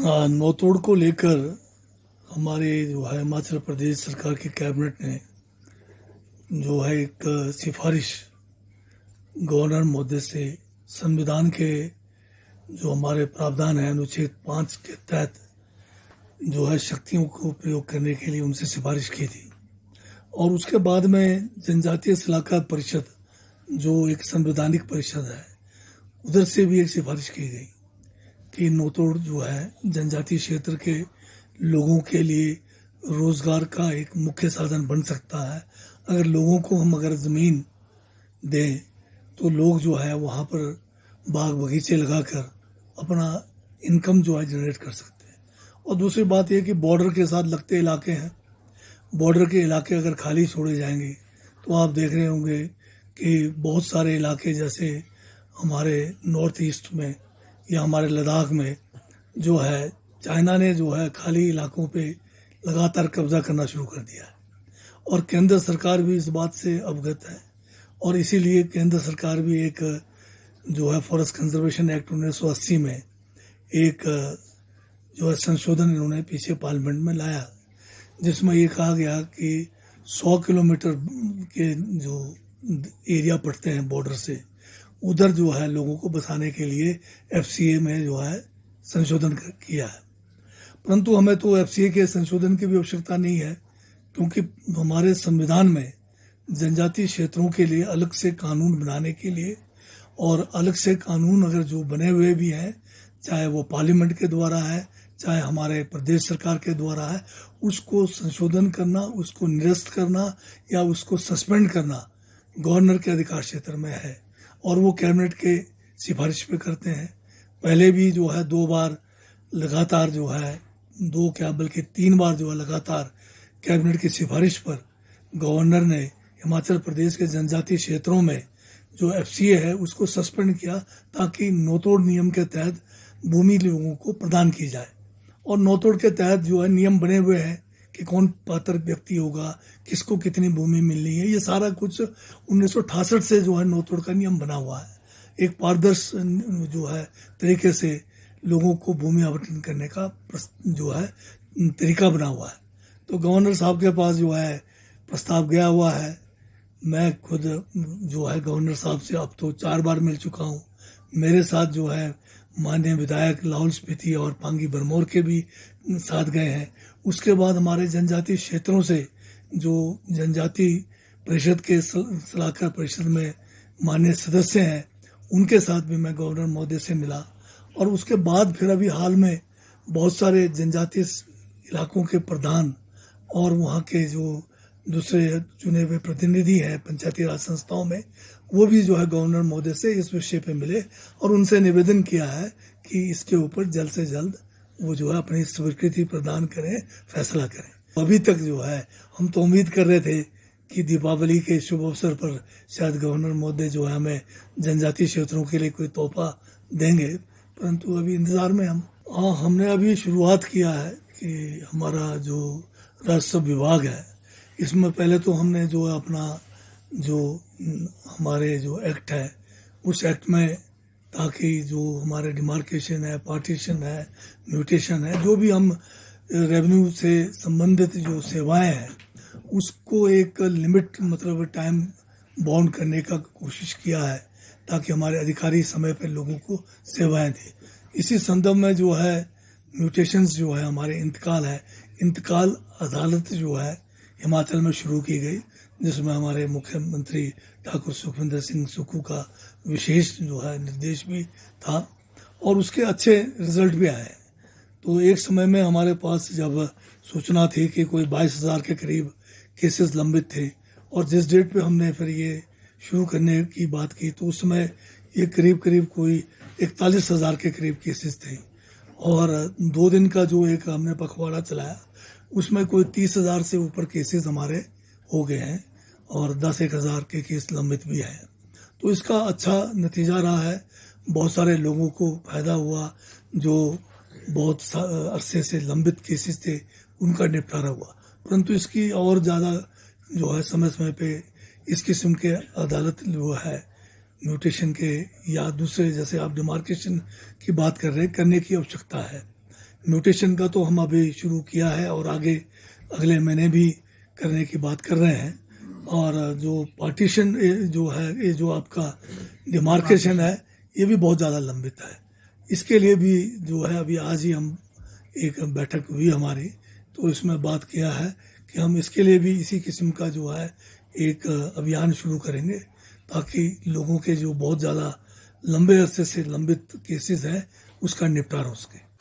हाँ, नौतोड़ को लेकर हमारे जो है हिमाचल प्रदेश सरकार की कैबिनेट ने जो है एक सिफारिश गवर्नर महोदय से संविधान के जो हमारे प्रावधान है अनुच्छेद 5 के तहत जो है शक्तियों को प्रयोग करने के लिए उनसे सिफारिश की थी। और उसके बाद में जनजातीय सलाहकार परिषद जो एक संवैधानिक परिषद है उधर से भी एक सिफारिश की गई कि नौतोड़ जो है जनजातीय क्षेत्र के लोगों के लिए रोजगार का एक मुख्य साधन बन सकता है। अगर लोगों को हम अगर ज़मीन दें तो लोग जो है वहाँ पर बाग बगीचे लगाकर अपना इनकम जो है जनरेट कर सकते हैं। और दूसरी बात यह कि बॉर्डर के साथ लगते इलाके हैं, बॉर्डर के इलाके अगर खाली छोड़े जाएंगे तो आप देख रहे होंगे कि बहुत सारे इलाके जैसे हमारे नॉर्थ ईस्ट में या हमारे लद्दाख में जो है चाइना ने जो है खाली इलाकों पे लगातार कब्जा करना शुरू कर दिया है। और केंद्र सरकार भी इस बात से अवगत है और इसीलिए केंद्र सरकार भी एक जो है फॉरेस्ट कंजर्वेशन एक्ट 1980 में एक जो है संशोधन इन्होंने पीछे पार्लियामेंट में लाया, जिसमें ये कहा गया कि 100 किलोमीटर के जो एरिया पड़ते हैं बॉर्डर से उधर जो है लोगों को बसाने के लिए एफसीए में जो है संशोधन किया है। परंतु हमें तो एफसीए के संशोधन की भी आवश्यकता नहीं है, क्योंकि हमारे संविधान में जनजातीय क्षेत्रों के लिए अलग से कानून बनाने के लिए और अलग से कानून अगर जो बने हुए भी हैं, चाहे वो पार्लियामेंट के द्वारा है चाहे हमारे प्रदेश सरकार के द्वारा है, उसको संशोधन करना, उसको निरस्त करना या उसको सस्पेंड करना गवर्नर के अधिकार क्षेत्र में है और वो कैबिनेट के सिफारिश पे करते हैं। पहले भी जो है 2 बार लगातार जो है 2 क्या बल्कि 3 बार जो है लगातार कैबिनेट की सिफारिश पर गवर्नर ने हिमाचल प्रदेश के जनजातीय क्षेत्रों में जो एफसीए है उसको सस्पेंड किया, ताकि नौतोड़ नियम के तहत भूमि लोगों को प्रदान की जाए। और नौतोड़ के तहत जो है नियम बने हुए हैं कि कौन पात्र व्यक्ति होगा, किसको कितनी भूमि मिलनी है, ये सारा कुछ 1968 से जो है नौतोड़ का नियम बना हुआ है। एक पारदर्शी जो है तरीके से लोगों को भूमि आवंटन करने का जो है तरीका बना हुआ है। तो गवर्नर साहब के पास जो है प्रस्ताव गया हुआ है। मैं खुद जो है गवर्नर साहब से अब तो 4 बार मिल चुका हूँ। मेरे साथ जो है माननीय विधायक लाहौल स्पीति और पांगी बरमौर के भी साथ गए हैं। उसके बाद हमारे जनजातीय क्षेत्रों से जो जनजातीय परिषद के सलाहकार परिषद में माननीय सदस्य हैं उनके साथ भी मैं गवर्नर महोदय से मिला। और उसके बाद फिर अभी हाल में बहुत सारे जनजातीय इलाकों के प्रधान और वहाँ के जो दूसरे चुने हुए प्रतिनिधि हैं पंचायती राज संस्थाओं में, वो भी जो है गवर्नर महोदय से इस विषय पे मिले और उनसे निवेदन किया है कि इसके ऊपर जल्द से जल्द वो जो है अपनी स्वीकृति प्रदान करें, फैसला करें। अभी तक जो है हम तो उम्मीद कर रहे थे कि दीपावली के शुभ अवसर पर शायद गवर्नर महोदय जो है हमें जनजातीय क्षेत्रों के लिए कोई तोहफा देंगे, परंतु अभी इंतजार में हम। हाँ, हमने अभी शुरुआत किया है कि हमारा जो राजस्व विभाग है इसमें पहले तो हमने जो है अपना जो हमारे जो एक्ट है उस एक्ट में, ताकि जो हमारे डिमार्केशन है, पार्टीशन है, म्यूटेशन है, जो भी हम रेवेन्यू से संबंधित जो सेवाएं हैं उसको एक लिमिट मतलब टाइम बाउंड करने का कोशिश किया है, ताकि हमारे अधिकारी समय पर लोगों को सेवाएं दें। इसी संदर्भ में जो है म्यूटेशंस जो है हमारे इंतकाल अदालत जो है हिमाचल में शुरू की गई, जिसमें हमारे मुख्यमंत्री ठाकुर सुखविंदर सिंह सुक्खू का विशेष जो है निर्देश भी था और उसके अच्छे रिजल्ट भी आए। तो एक समय में हमारे पास जब सूचना थी कि कोई 22,000 के करीब केसेस लंबित थे और जिस डेट पे हमने फिर ये शुरू करने की बात की तो उस समय ये करीब करीब कोई 41,000 के करीब केसेस थे। और 2 दिन का जो एक हमने पखवाड़ा चलाया उसमें कोई 30,000 से ऊपर केसेस हमारे हो गए हैं और 10,000 के केस लंबित भी हैं। तो इसका अच्छा नतीजा रहा है, बहुत सारे लोगों को फायदा हुआ, जो बहुत अरसे से लंबित केसेस थे उनका निपटारा हुआ। परंतु इसकी और ज़्यादा जो है समय समय पे इस किस्म के अदालत जो है म्यूटेशन के या दूसरे जैसे आप डिमार्केशन की बात कर रहे हैं करने की आवश्यकता है। म्यूटेशन का तो हम अभी शुरू किया है और आगे अगले महीने भी करने की बात कर रहे हैं। और जो पार्टीशन जो है, ये जो आपका डिमार्केशन है, ये भी बहुत ज़्यादा लंबित है। इसके लिए भी जो है अभी आज ही हम एक बैठक हुई हमारी, तो इसमें बात किया है कि हम इसके लिए भी इसी किस्म का जो है एक अभियान शुरू करेंगे, ताकि लोगों के जो बहुत ज़्यादा लंबे अरसे से लंबित केसेस हैं उसका निपटारा हो सके।